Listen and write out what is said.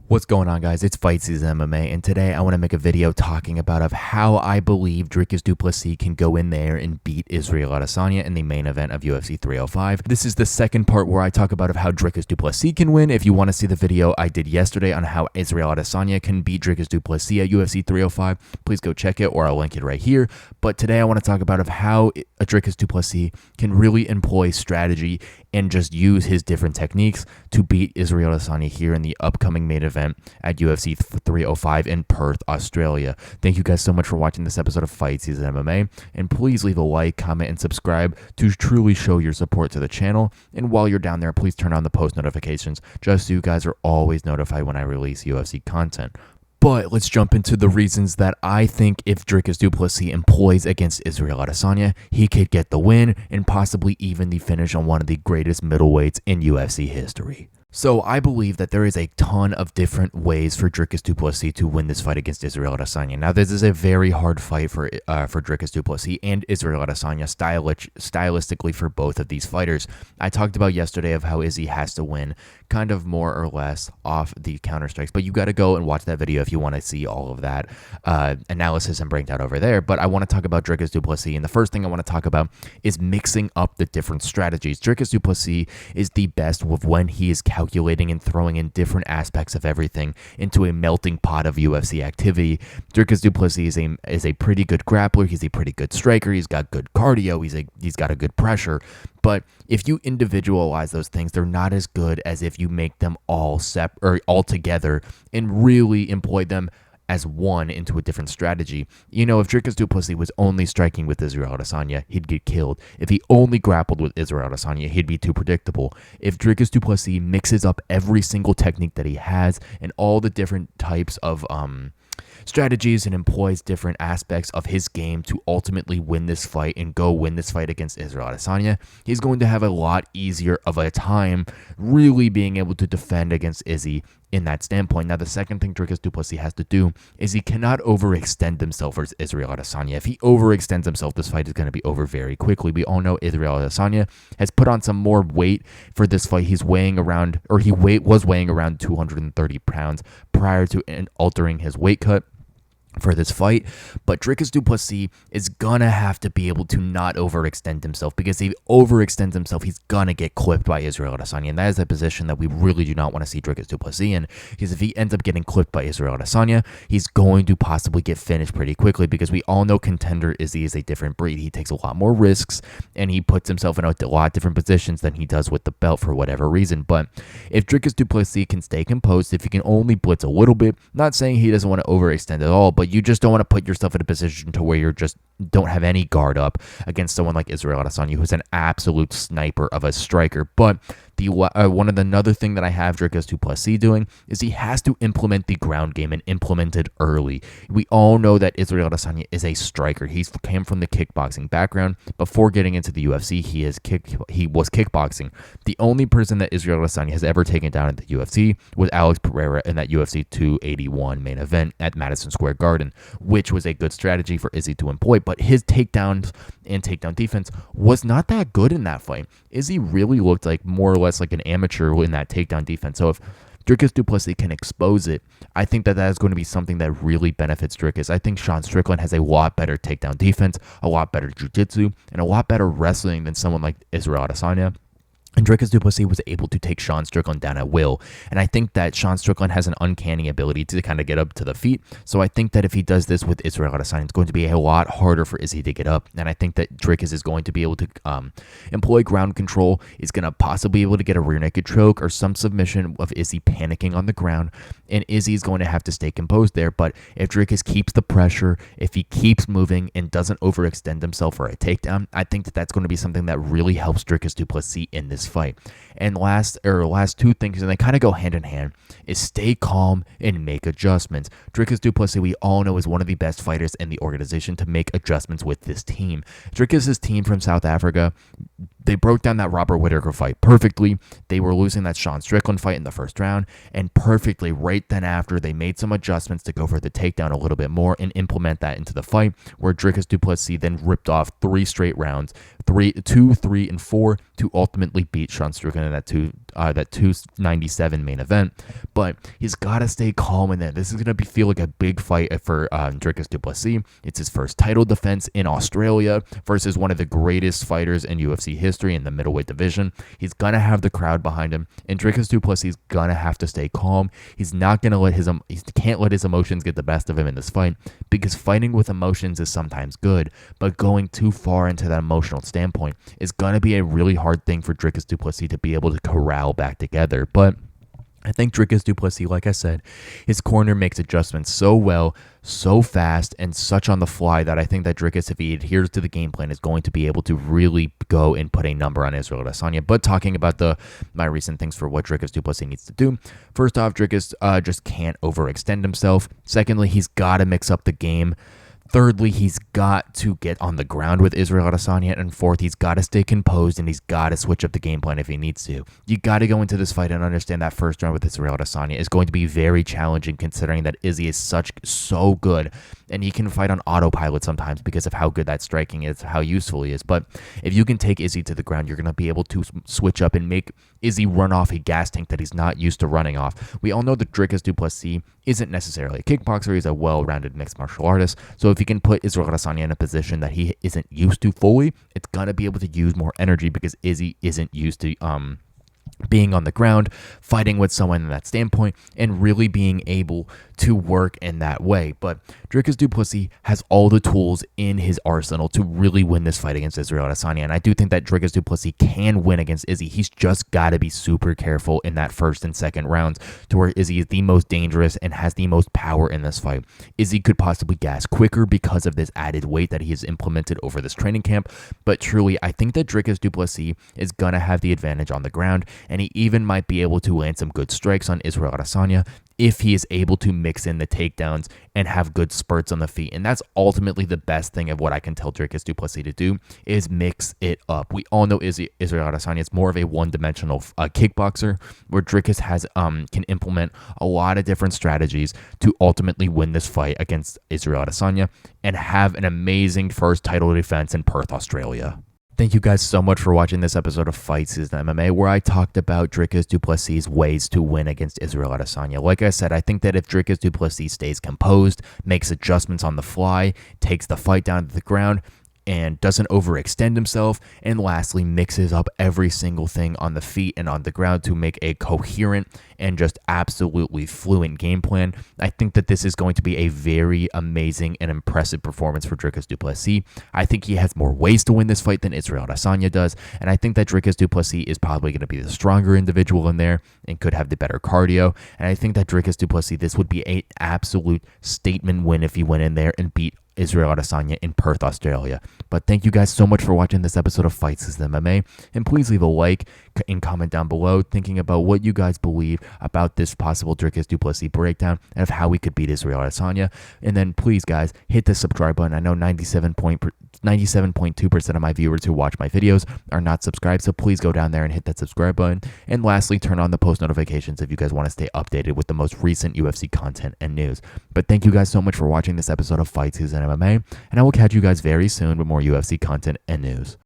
What's going on, guys? It's Fight Season MMA, and today I want to make a video talking about how I believe Dricus Du Plessis can go in there and beat Israel Adesanya in the main event of UFC 305. This is the second part where I talk about how Dricus Du Plessis can win. If you want to see the video I did yesterday on how Israel Adesanya can beat Dricus Du Plessis at UFC 305, please go check it, or I'll link it right here. But today I want to talk about how Dricus Du Plessis can really employ strategy and just use his different techniques to beat Israel Adesanya here in the upcoming main event at UFC 305 in Perth, Australia. Thank you guys so much for watching this episode of Fight Season MMA, and please leave a like, comment, and subscribe to truly show your support to the channel. And while you're down there, please turn on the post notifications just so you guys are always notified when I release UFC content. But let's jump into the reasons that I think if Dricus Du Plessis employs against Israel Adesanya, he could get the win and possibly even the finish on one of the greatest middleweights in UFC history. So I believe that there is a ton of different ways for Dricus Du Plessis to win this fight against Israel Adesanya. Now, this is a very hard fight for Dricus Du Plessis and Israel Adesanya stylistically for both of these fighters. I talked about yesterday of how Izzy has to win kind of more or less off the counter strikes, but you got to go and watch that video if you want to see all of that analysis and breakdown over there. But I want to talk about Dricus Du Plessis, and the first thing I want to talk about is mixing up the different strategies. Dricus Du Plessis is the best with when he is calculating and throwing in different aspects of everything into a melting pot of UFC activity. Dricus Du Plessis is a pretty good grappler. He's a pretty good striker. He's got good cardio. He's got a good pressure. But if you individualize those things, they're not as good as if you make them all together and really employ them as one into a different strategy. You know, if Dricus Du Plessis was only striking with Israel Adesanya, he'd get killed. If he only grappled with Israel Adesanya, he'd be too predictable. If Dricus Du Plessis mixes up every single technique that he has and all the different types of strategies and employs different aspects of his game to ultimately win this fight and go win this fight against Israel Adesanya, he's going to have a lot easier of a time really being able to defend against Izzy in that standpoint. Now, the second thing Dricus Du Plessis has to do is he cannot overextend himself versus Israel Adesanya. If he overextends himself, this fight is going to be over very quickly. We all know Israel Adesanya has put on some more weight for this fight. He's weighing around, or was weighing around 230 pounds prior to altering his weight cut for this fight. But Dricus Du Plessis is gonna have to be able to not overextend himself, because if he overextends himself, he's gonna get clipped by Israel Adesanya, and that is a position that we really do not want to see Dricus Du Plessis in, because if he ends up getting clipped by Israel Adesanya, he's going to possibly get finished pretty quickly, because we all know contender Izzy is a different breed. He takes a lot more risks, and he puts himself in a lot different positions than he does with the belt for whatever reason. But if Dricus Du Plessis can stay composed, if he can only blitz a little bit, not saying he doesn't want to overextend at all, but you just don't want to put yourself in a position to where you're just don't have any guard up against someone like Israel Adesanya, who's an absolute sniper of a striker. But another thing that I have Dricus Du Plessis doing is he has to implement the ground game and implement it early. We all know that Israel Adesanya is a striker. He came from the kickboxing background. Before getting into the UFC, he was kickboxing. The only person that Israel Adesanya has ever taken down at the UFC was Alex Pereira in that UFC 281 main event at Madison Square Garden, which was a good strategy for Izzy to employ. But his takedowns and takedown defense was not that good in that fight. Izzy really looked like more or less like an amateur in that takedown defense. So if Dricus Du Plessis can expose it, I think that is going to be something that really benefits Dricus. I think Sean Strickland has a lot better takedown defense, a lot better jiu-jitsu, and a lot better wrestling than someone like Israel Adesanya. And Dricus Du Plessis was able to take Sean Strickland down at will. And I think that Sean Strickland has an uncanny ability to kind of get up to the feet. So I think that if he does this with Israel Adesanya, it's going to be a lot harder for Izzy to get up. And I think that Dricus is going to be able to employ ground control, is going to possibly be able to get a rear naked choke or some submission of Izzy panicking on the ground. And Izzy is going to have to stay composed there. But if Dricus keeps the pressure, if he keeps moving and doesn't overextend himself for a takedown, I think that that's going to be something that really helps Dricus Du Plessis in this fight. And last two things, and they kind of go hand in hand, is stay calm and make adjustments. Dricus Du Plessis, we all know, is one of the best fighters in the organization to make adjustments with this team. Dricus's team from South Africa, they broke down that Robert Whittaker fight perfectly. They were losing that Sean Strickland fight in the first round, and perfectly right then after, they made some adjustments to go for the takedown a little bit more and implement that into the fight, where Dricus Du Plessis then ripped off 3 straight rounds, 2, 3, and 4, to ultimately beat Sean Strickland in that 297 main event. But he's got to stay calm in there. This is going to feel like a big fight for Dricus Du Plessis. It's his first title defense in Australia versus one of the greatest fighters in UFC history in the middleweight division. He's going to have the crowd behind him, and Dricus Du Plessis is going to have to stay calm. He's not going to he can't let his emotions get the best of him in this fight, because fighting with emotions is sometimes good, but going too far into that emotional standpoint is going to be a really hard thing for Dricus Du Plessis to be able to corral back together. But I think Dricus Du Plessis, like I said, his corner makes adjustments so well, so fast, and such on the fly that I think that Dricus, if he adheres to the game plan, is going to be able to really go and put a number on Israel Adesanya. But talking about my recent things for what Dricus Du Plessis needs to do, first off, Dricus just can't overextend himself. Secondly, he's got to mix up the game. Thirdly, he's got to get on the ground with Israel Adesanya. And fourth, he's got to stay composed, and he's got to switch up the game plan if he needs to. You got to go into this fight and understand that first round with Israel Adesanya is going to be very challenging, considering that Izzy is so good, and he can fight on autopilot sometimes because of how good that striking is, how useful he is. But if you can take Izzy to the ground, you're going to be able to switch up and make Izzy run off a gas tank that he's not used to running off. We all know that Dricus Du Plessis isn't necessarily a kickboxer. He's a well-rounded mixed martial artist. So if he can put Israel Adesanya in a position that he isn't used to fully, it's going to be able to use more energy, because Izzy isn't used to being on the ground, fighting with someone in that standpoint, and really being able to work in that way. But Dricus Du Plessis has all the tools in his arsenal to really win this fight against Israel Adesanya, and I do think that Dricus Du Plessis can win against Izzy. He's just got to be super careful in that first and second rounds, to where Izzy is the most dangerous and has the most power in this fight. Izzy could possibly gas quicker because of this added weight that he has implemented over this training camp, but truly, I think that Dricus Du Plessis is going to have the advantage on the ground, and he even might be able to land some good strikes on Israel Adesanya if he is able to mix in the takedowns and have good spurts on the feet. And that's ultimately the best thing of what I can tell Dricus Du Plessis to do, is mix it up. We all know Israel Adesanya is more of a one-dimensional kickboxer, where Dricus can implement a lot of different strategies to ultimately win this fight against Israel Adesanya and have an amazing first title defense in Perth, Australia. Thank you guys so much for watching this episode of Fight Season MMA, where I talked about Dricus Du Plessis' ways to win against Israel Adesanya. Like I said, I think that if Dricus Du Plessis stays composed, makes adjustments on the fly, takes the fight down to the ground, and doesn't overextend himself, and lastly mixes up every single thing on the feet and on the ground to make a coherent and just absolutely fluent game plan, I think that this is going to be a very amazing and impressive performance for Dricus Du Plessis. I think he has more ways to win this fight than Israel Adesanya does, and I think that Dricus Du Plessis is probably going to be the stronger individual in there and could have the better cardio, and I think that Dricus Du Plessis, this would be an absolute statement win if he went in there and beat Israel Adesanya in Perth, Australia. But thank you guys so much for watching this episode of Fight Season MMA, and please leave a like and comment down below thinking about what you guys believe about this possible Dricus Du Plessis breakdown and of how we could beat Israel Adesanya. And then please guys, hit the subscribe button. I know 97.2% of my viewers who watch my videos are not subscribed, so please go down there and hit that subscribe button. And lastly, turn on the post notifications if you guys want to stay updated with the most recent UFC content and news. But thank you guys so much for watching this episode of Fight Season MMA, and I will catch you guys very soon with more UFC content and news.